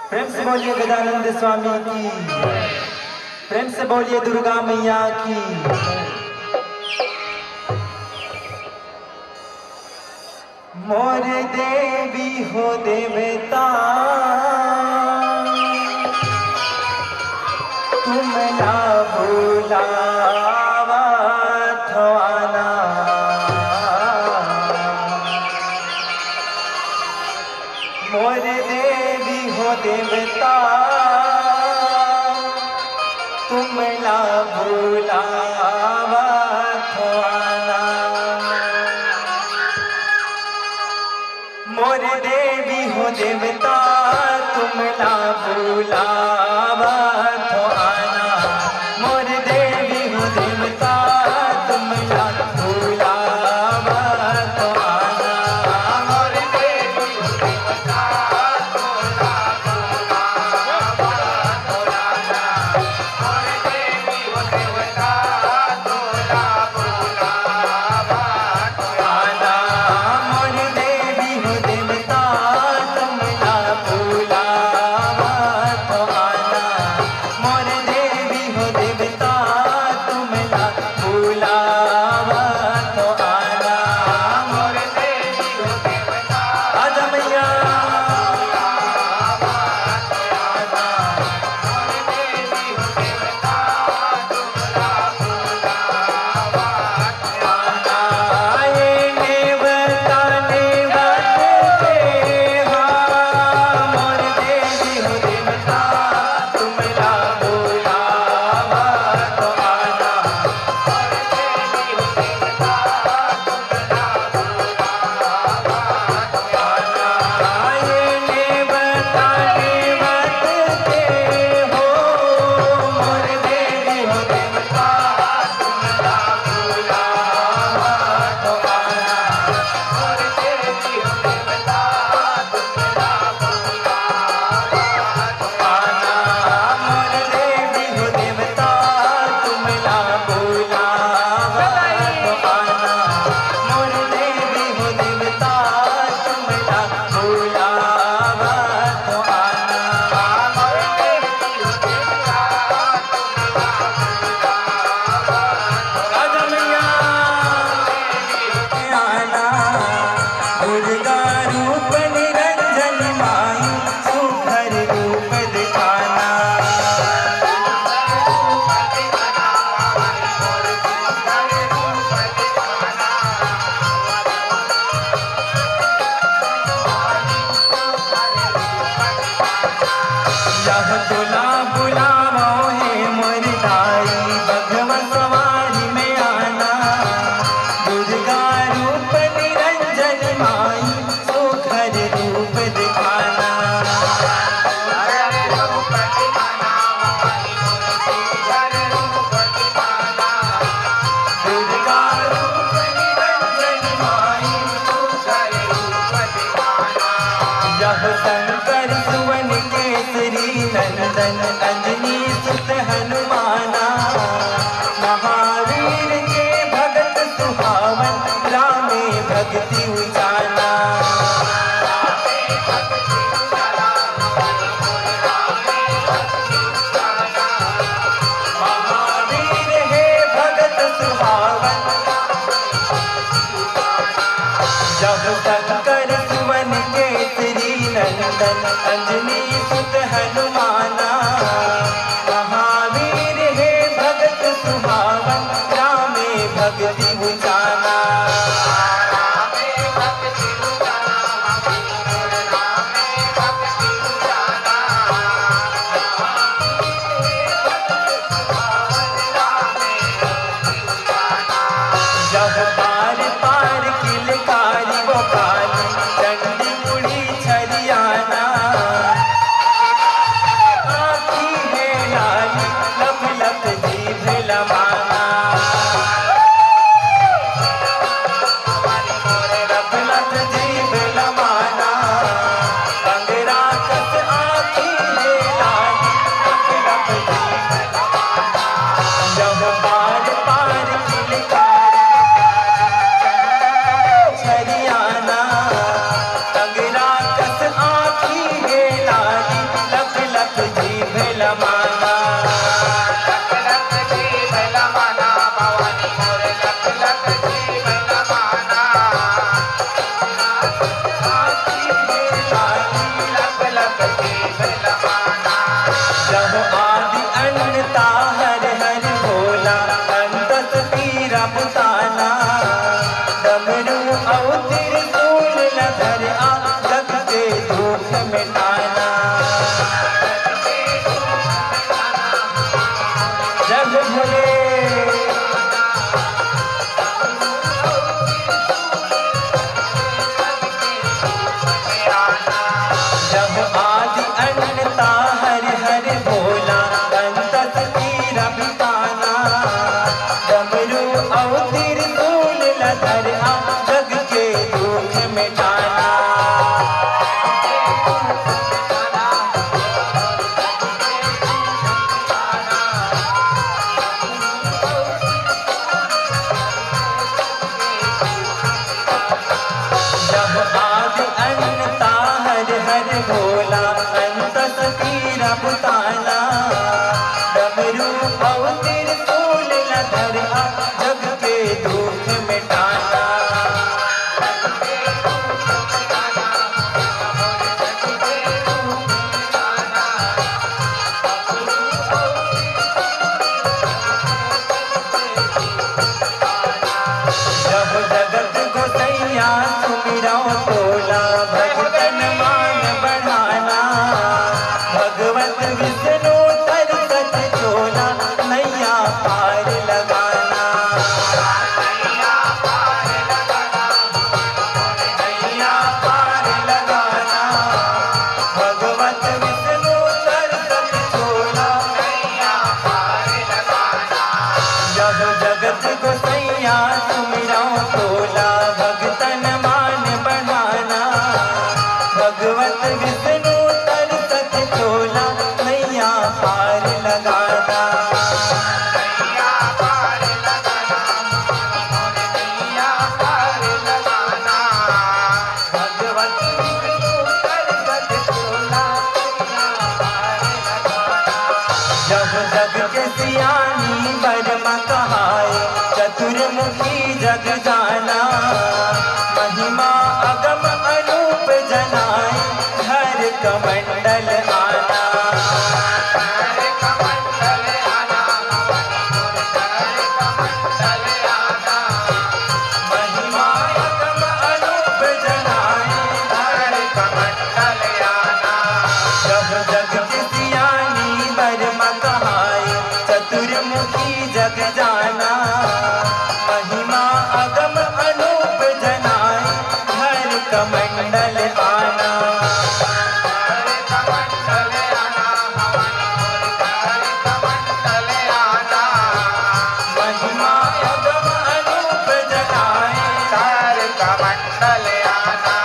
प्रेम से बोलिए गजानंद स्वामी की, प्रेम से बोलिए दुर्गा मैया की। मोर देवी हो देवता तुम ना भूलावा थवाना। मोर देवी हो देवता तुम ना भूलावा थवाना। मोर देवी हो देवता तुम ना भूलावा थवाना। मोर देवी हो देवता तुम ना भूलावा थवाना। मोर देवी हो देवता तुम ना भूलावा थवाना। मोर देवी हो देवता तुम ना भूलावा थवाना। मोर देवी हो देवता तुम ना भूलावा थवाना। मोर देवी हो देवता तुम ना भूलावा थवाना। मोर देवी हो देवता आजा मैया शंकर सुवन केसरी नंदन अंजनी सुत हनुमाना। महावीर के भगत सुहावन रामे भक्ति उजाला। महावीर है भगत सुहावन जब शंकर सुवन केसरी नंदन अंजनी सुत हनुमाना। महावीर है भगत सुहावन रामे भक्ति उजाला। जब पार पार किलकारी वो काली चंडी मुड़ी छरियाना। जग भोले जब आदि अन्नता हर हर भोला अंतस तीरा बिताना डमरू अवतीर फूल लधर जग के दुख मिटाना जब आदि अन्नता हर हर भोला अंतस तीरा बुताना डमरू अवतीर फूल लधर जग के दुख मिटाना जब जगत गोसैया सुमिरो तोला भगतन मान बढ़ाना भगवत विष्णु तर सच चोला नैया पार लगाना नैया पार लगाना भगवत विष्णु तर सच चोला नैया पार लगाना जब जगत गोसैया सुमिरो तोला भगतन मान बढ़ाना भगवत विष्णु तर सच चोला नैया पार लगाना नैया पार लगाना भगवत विष्णु तर सच चोला नैया पार लगाना जब जग के सियानी बरमा कहाए चतुर्मुखी जग जाना महिमा अगम अनूप जनाए हर कमंडल आना महिमा अगम अनूप जनाए हर कमंडल आना जब जग की सियानी बरमा कहाए चतुर्मुखी जग जाना महिमा अगम अनूप जनाए हर कमंडल आना महिमा अगम अनूप जनाए हर कमंडल आना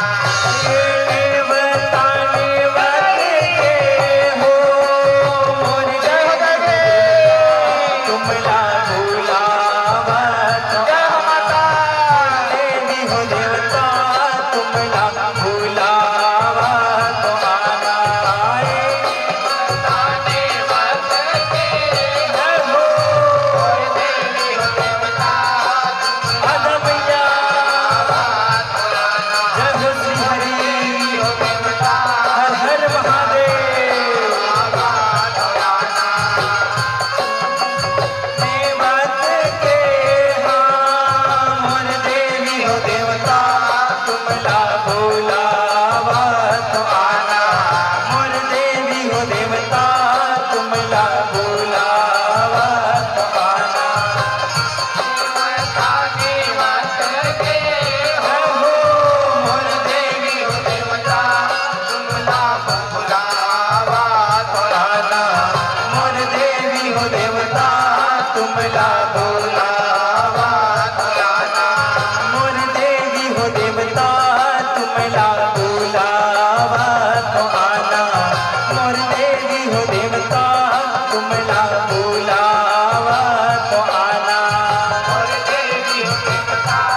देवता के हो मोर जग तुमला भुलावत देवी हो देवता तुमला भुलावत आना अदमैया जय हो श्री हरि हर हर महादेव देवत के हाँ मोर देवी हो देवता तुमला भुलावत आना मोर देवी हो देवता तुमला भुलावत आना हो मोर देवी हो देवता तुमला भुलावत आना मोर देवी हो देवता तुमला भुलावत आना मोर देवी हो देवता तुमला भुलावत आना मोर देवी हो देवता तुमला भुलावत आना मोर देवी हो देवता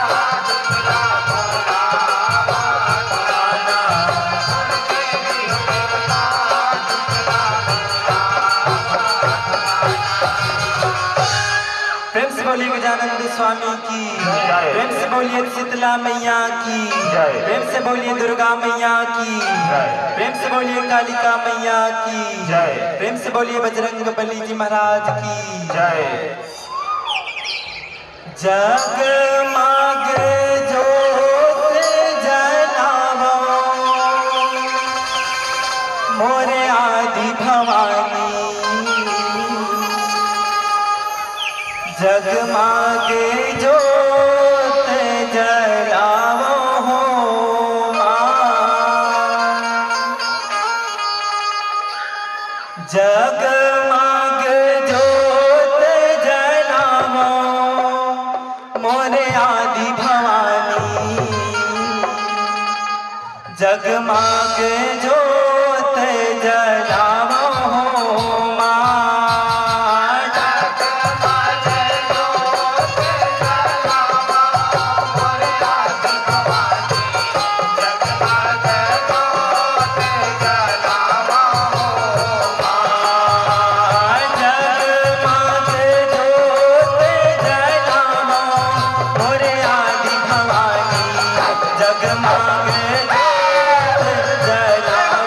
तुमला भुलावत आना प्रेम से बोलिए गजानंद स्वामी की प्रेम से बोलिए शीतला मैया की प्रेम से बोलिए दुर्गा मैया की प्रेम से बोलिए कालिका मैया की प्रेम से बोलिए बजरंग बली जी महाराज की जगमग ज्योत जलावो मोरे आदि भवानी जगमागे जोत जलावो हो माँ। जगमागे जोत जलावो मोरे आदि भवानी जगमागे जोत जलावो हो माँ। जगमागे जोत जलावो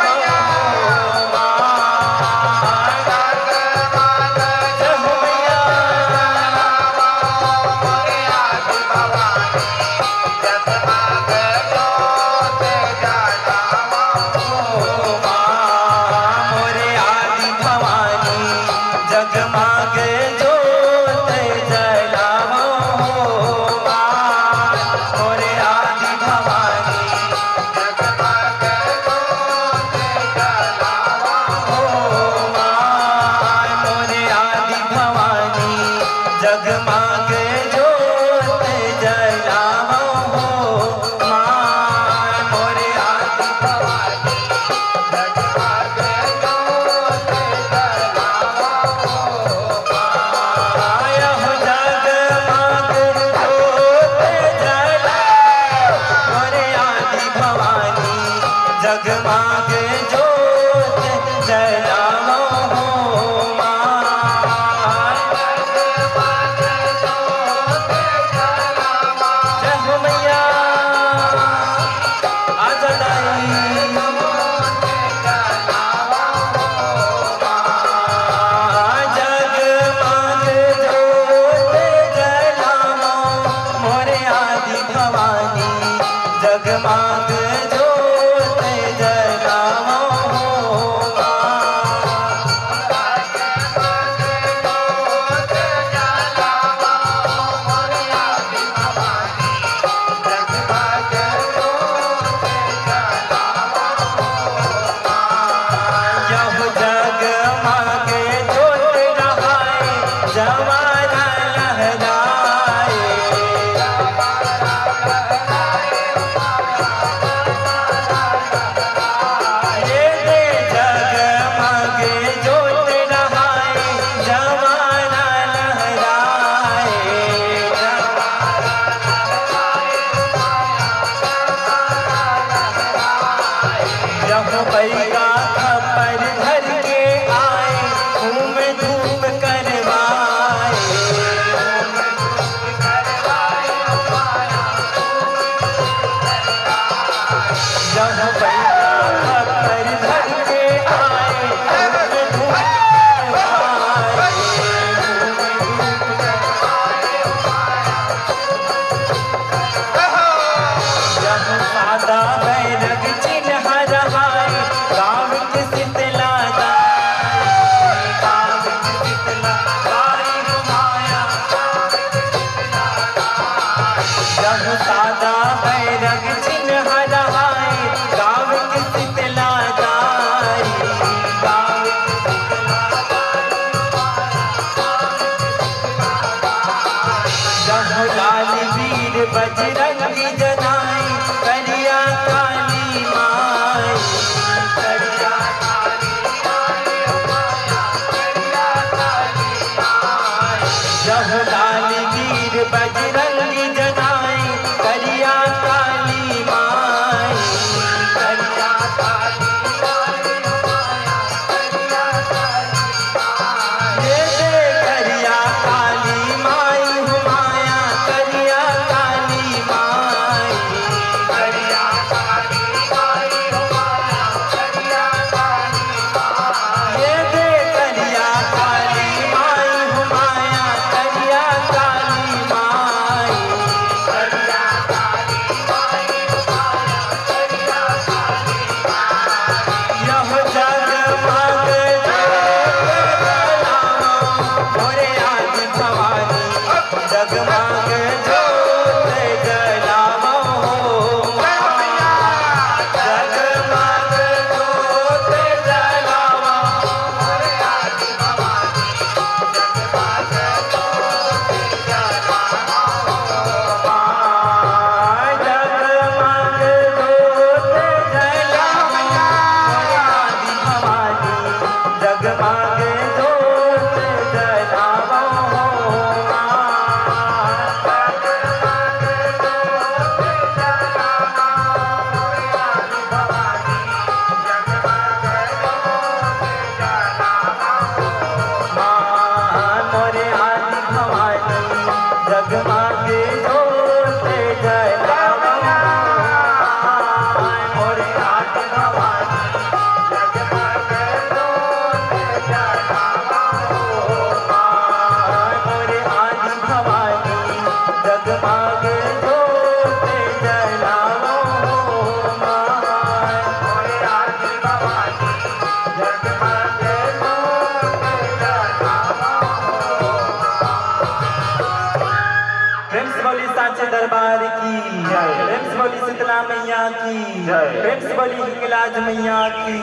बोली शीतला मैया की प्रेम से बोली हिंगलाज मैया की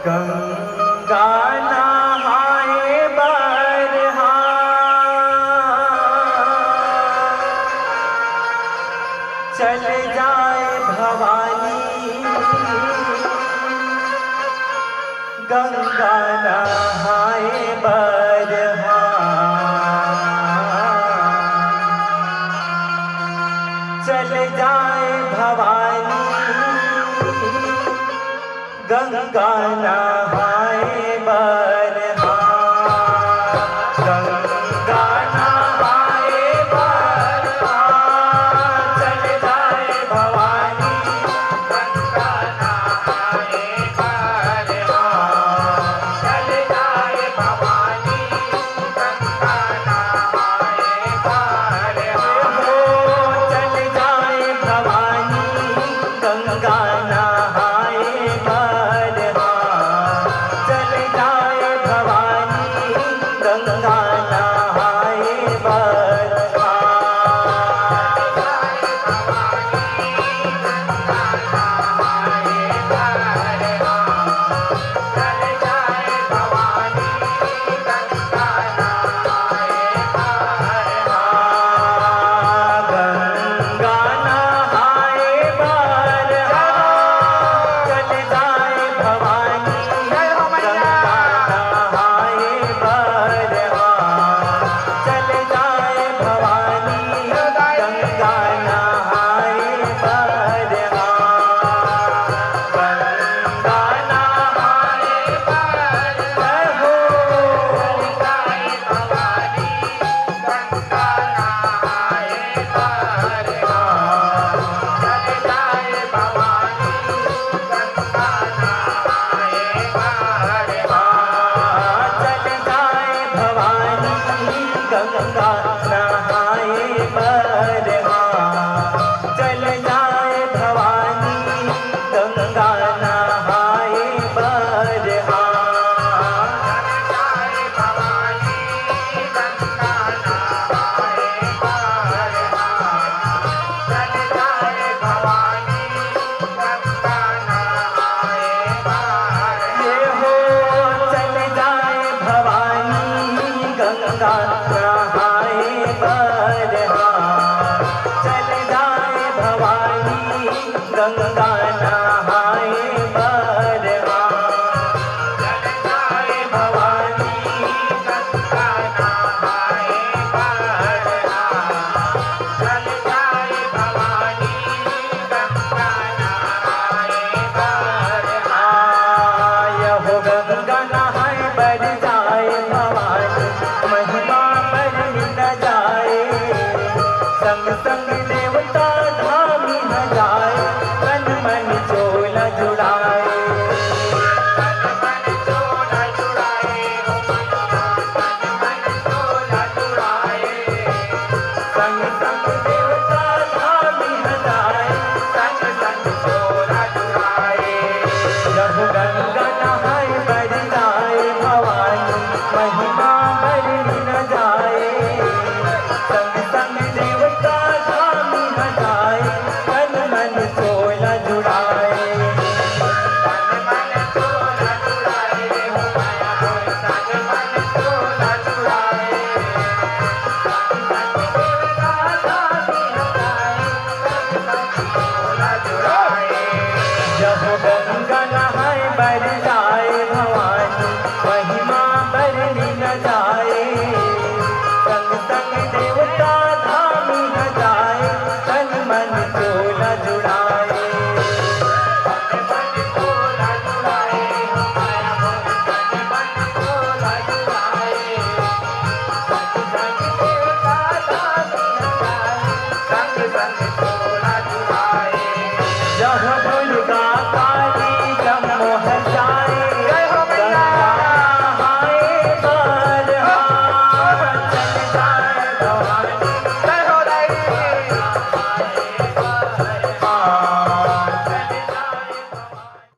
गंगा नहाए बरहा चल जाए भवानी गंगा नहाए बरहा चल जाए भवानी गंगा नहाए बरहा गंगा नहाए बरहा चल जाए भवानी गंगा नहाए बरहा चल जाए भवानी गंगा नहाए बरहा चल जाए भवानी गंगा नहाए बरहा चल जाए भवानी गंगा नहाए बरहा जब गंगा